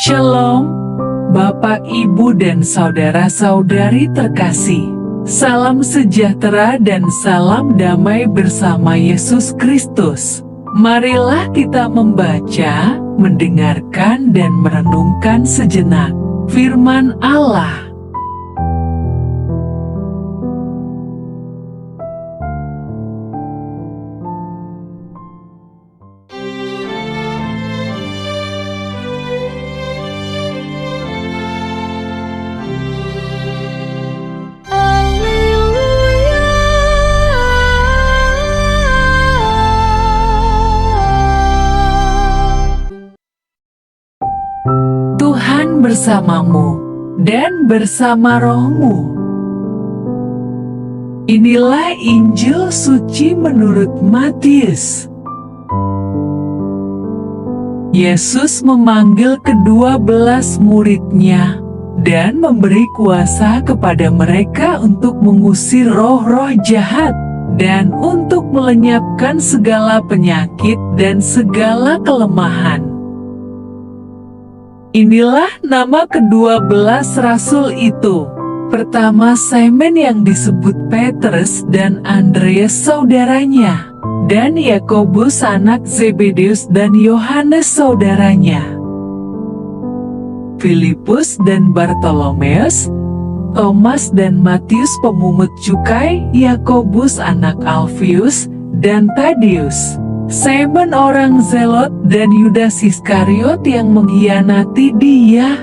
Shalom, Bapak, Ibu, dan saudara-saudari terkasih. Salam sejahtera dan salam damai bersama Yesus Kristus. Marilah kita membaca, mendengarkan, dan merenungkan sejenak firman Allah. Tuhan bersamamu dan bersama rohmu. Inilah Injil suci menurut Matius. Yesus memanggil ke-12 murid-Nya dan memberi kuasa kepada mereka untuk mengusir roh-roh jahat dan untuk melenyapkan segala penyakit dan segala kelemahan. Inilah nama ke-12 rasul itu. Pertama, Simon yang disebut Petrus dan Andreas saudaranya, dan Yakobus anak Zebedeus dan Yohanes saudaranya, Filipus dan Bartolomeus, Thomas dan Matius pemungut cukai, Yakobus anak Alfius dan Tadeus, Simon orang Zelot, dan Yudas Iskariot yang mengkhianati Dia.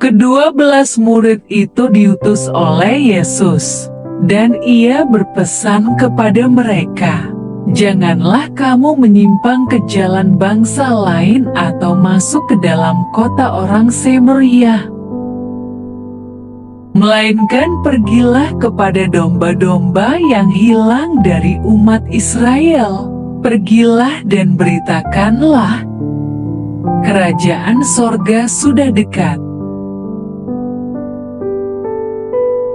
Ke-12 murid itu diutus oleh Yesus, dan Ia berpesan kepada mereka, "Janganlah kamu menyimpang ke jalan bangsa lain atau masuk ke dalam kota orang Samaria. Melainkan pergilah kepada domba-domba yang hilang dari umat Israel. Pergilah dan beritakanlah, kerajaan sorga sudah dekat."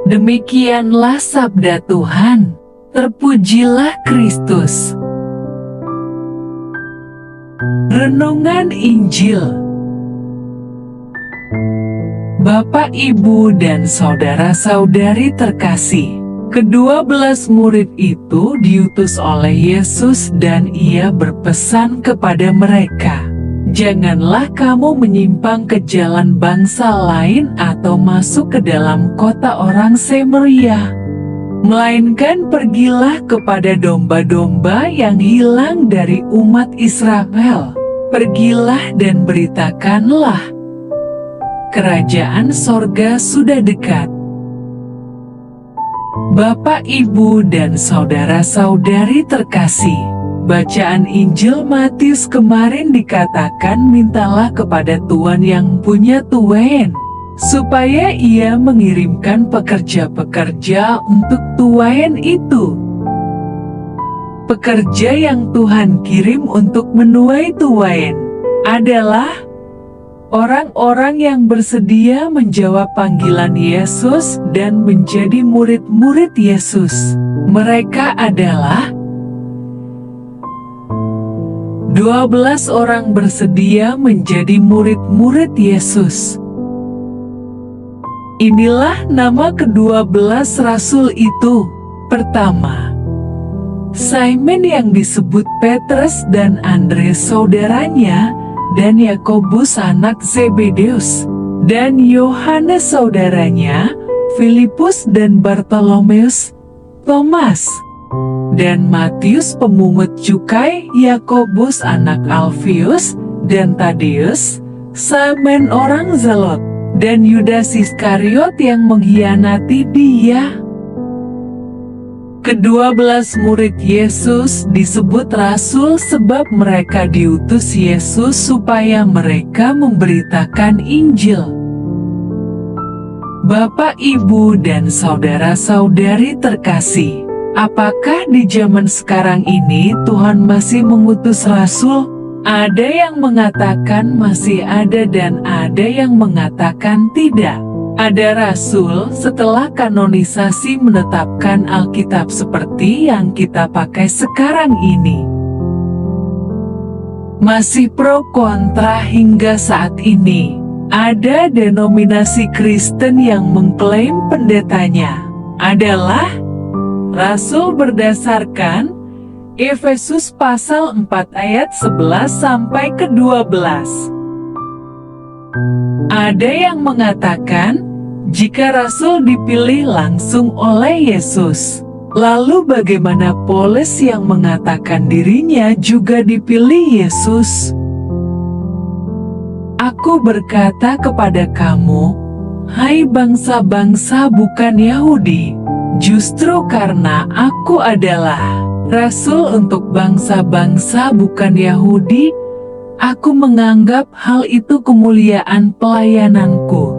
Demikianlah sabda Tuhan. Terpujilah Kristus. Renungan Injil. Bapak, Ibu, dan saudara-saudari terkasih, ke-12 murid itu diutus oleh Yesus dan Ia berpesan kepada mereka, "Janganlah kamu menyimpang ke jalan bangsa lain atau masuk ke dalam kota orang Samaria. Melainkan pergilah kepada domba-domba yang hilang dari umat Israel. Pergilah dan beritakanlah, kerajaan sorga sudah dekat." Bapak, Ibu, dan saudara-saudari terkasih, bacaan Injil Matius kemarin dikatakan mintalah kepada Tuhan yang punya tuan, supaya Ia mengirimkan pekerja-pekerja untuk tuan itu. Pekerja yang Tuhan kirim untuk menuai tuan adalah orang-orang yang bersedia menjawab panggilan Yesus dan menjadi murid-murid Yesus. Mereka adalah 12 orang bersedia menjadi murid-murid Yesus. Inilah nama ke-12 rasul itu. Pertama, Simon yang disebut Petrus dan Andreas saudaranya, dan Yakobus anak Zebedeus, dan Yohanes saudaranya, Filipus dan Bartolomeus, Thomas, dan Matius pemungut cukai, Yakobus anak Alfius dan Tadeus, Simon orang Zelot, dan Yudas Iskariot yang mengkhianati Dia. Ke-12 murid Yesus disebut rasul sebab mereka diutus Yesus supaya mereka memberitakan Injil. Bapak, Ibu, dan saudara-saudari terkasih, apakah di zaman sekarang ini Tuhan masih mengutus rasul? Ada yang mengatakan masih ada dan ada yang mengatakan tidak. Ada rasul setelah kanonisasi menetapkan Alkitab seperti yang kita pakai sekarang ini. masih pro kontra hingga saat ini. Ada denominasi Kristen yang mengklaim pendetanya adalah rasul berdasarkan Efesus pasal 4 ayat 11 sampai ke 12. Ada yang mengatakan jika rasul dipilih langsung oleh Yesus, lalu bagaimana Paulus yang mengatakan dirinya juga dipilih Yesus? Aku berkata kepada kamu, hai bangsa-bangsa bukan Yahudi, justru karena aku adalah rasul untuk bangsa-bangsa bukan Yahudi, aku menganggap hal itu kemuliaan pelayananku.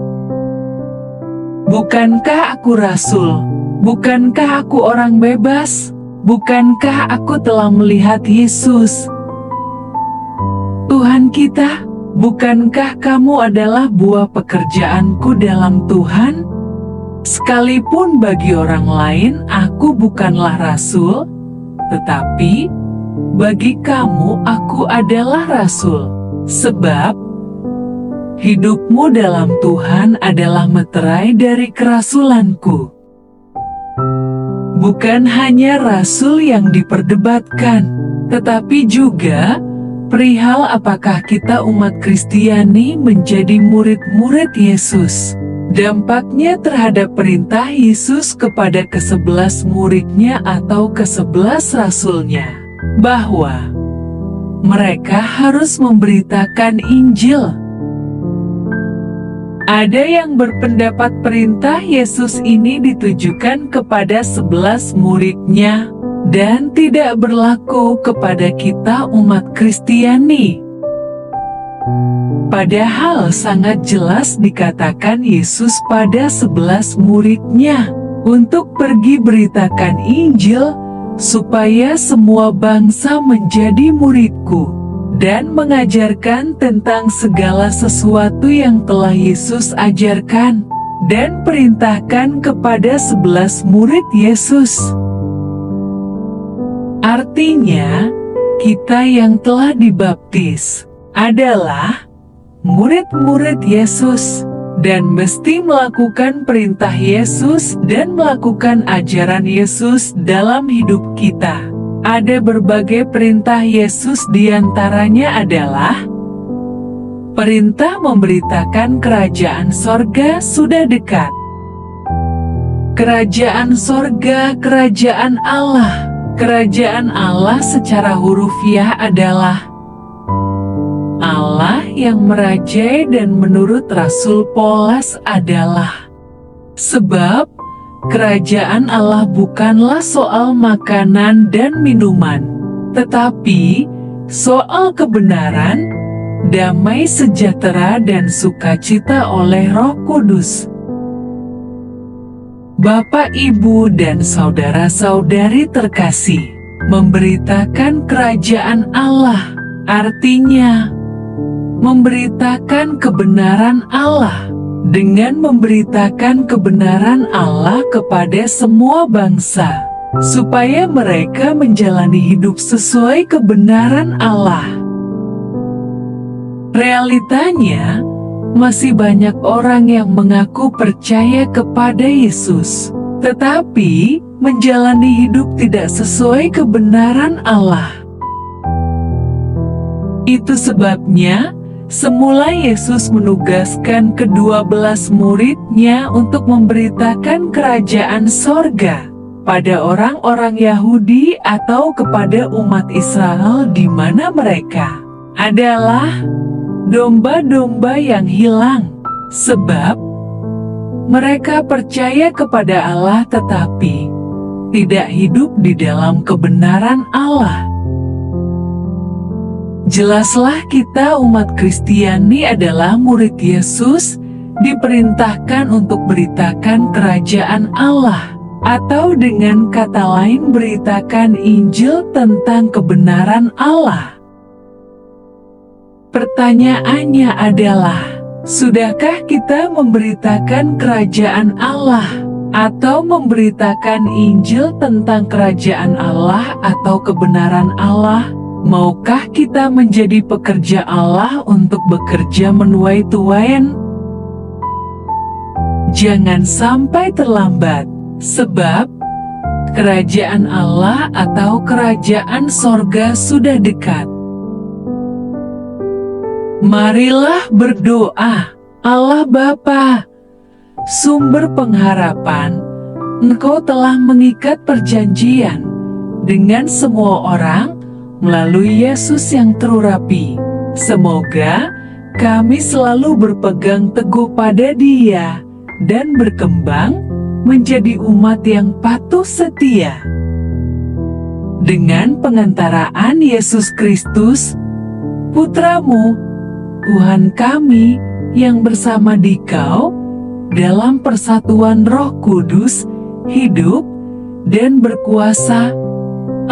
Bukankah aku rasul? Bukankah aku orang bebas? Bukankah aku telah melihat Yesus, Tuhan kita? Bukankah kamu adalah buah pekerjaanku dalam Tuhan? Sekalipun bagi orang lain aku bukanlah rasul, tetapi bagi kamu aku adalah rasul. Sebab hidupmu dalam Tuhan adalah meterai dari kerasulanku. Bukan hanya rasul yang diperdebatkan, tetapi juga perihal apakah kita umat Kristiani menjadi murid-murid Yesus. Dampaknya terhadap perintah Yesus kepada ke-11 muridnya atau ke-11 rasulnya, bahwa mereka harus memberitakan Injil. Ada yang berpendapat perintah Yesus ini ditujukan kepada 11 muridnya dan tidak berlaku kepada kita umat Kristiani. Padahal sangat jelas dikatakan Yesus pada 11 muridnya untuk pergi beritakan Injil supaya semua bangsa menjadi muridku dan mengajarkan tentang segala sesuatu yang telah Yesus ajarkan dan perintahkan kepada 11 murid Yesus. Artinya, kita yang telah dibaptis adalah murid-murid Yesus dan mesti melakukan perintah Yesus dan melakukan ajaran Yesus dalam hidup kita. Ada berbagai perintah Yesus, diantaranya adalah perintah memberitakan kerajaan sorga sudah dekat. Kerajaan sorga, kerajaan Allah. Kerajaan Allah secara hurufiah adalah Allah yang merajai, dan menurut Rasul Paulus adalah sebab kerajaan Allah bukanlah soal makanan dan minuman, tetapi soal kebenaran, damai sejahtera dan sukacita oleh Roh Kudus. Bapak, Ibu, dan saudara-saudari terkasih, memberitakan kerajaan Allah artinya memberitakan kebenaran Allah. Dengan memberitakan kebenaran Allah kepada semua bangsa, supaya mereka menjalani hidup sesuai kebenaran Allah. Realitanya, masih banyak orang yang mengaku percaya kepada Yesus, tetapi menjalani hidup tidak sesuai kebenaran Allah. Itu sebabnya semula Yesus menugaskan ke-12 muridnya untuk memberitakan kerajaan sorga pada orang-orang Yahudi atau kepada umat Israel, di mana mereka adalah domba-domba yang hilang, sebab mereka percaya kepada Allah tetapi tidak hidup di dalam kebenaran Allah. Jelaslah kita umat Kristiani adalah murid Yesus, diperintahkan untuk beritakan kerajaan Allah, atau dengan kata lain beritakan Injil tentang kebenaran Allah. Pertanyaannya adalah, sudahkah kita memberitakan kerajaan Allah, atau memberitakan Injil tentang kerajaan Allah atau kebenaran Allah? Maukah kita menjadi pekerja Allah untuk bekerja menuai tuaian? Jangan sampai terlambat, sebab kerajaan Allah atau kerajaan sorga sudah dekat. Marilah berdoa. Allah Bapa, sumber pengharapan, Engkau telah mengikat perjanjian dengan semua orang melalui Yesus yang terurapi. Semoga kami selalu berpegang teguh pada Dia dan berkembang menjadi umat yang patuh setia. Dengan pengantaraan Yesus Kristus, Putra-Mu, Tuhan kami yang bersama Dikau dalam persatuan Roh Kudus, hidup dan berkuasa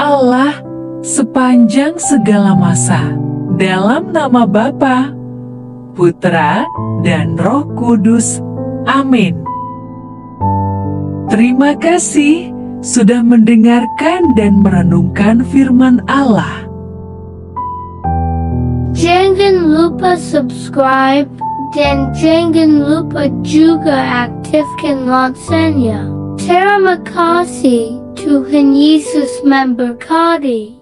Allah sepanjang segala masa. Dalam nama Bapa, Putra, dan Roh Kudus. Amin. Terima kasih sudah mendengarkan dan merenungkan firman Allah. Jangan lupa subscribe dan jangan lupa juga aktifkan loncengnya. Terima kasih, Tuhan Yesus memberkati.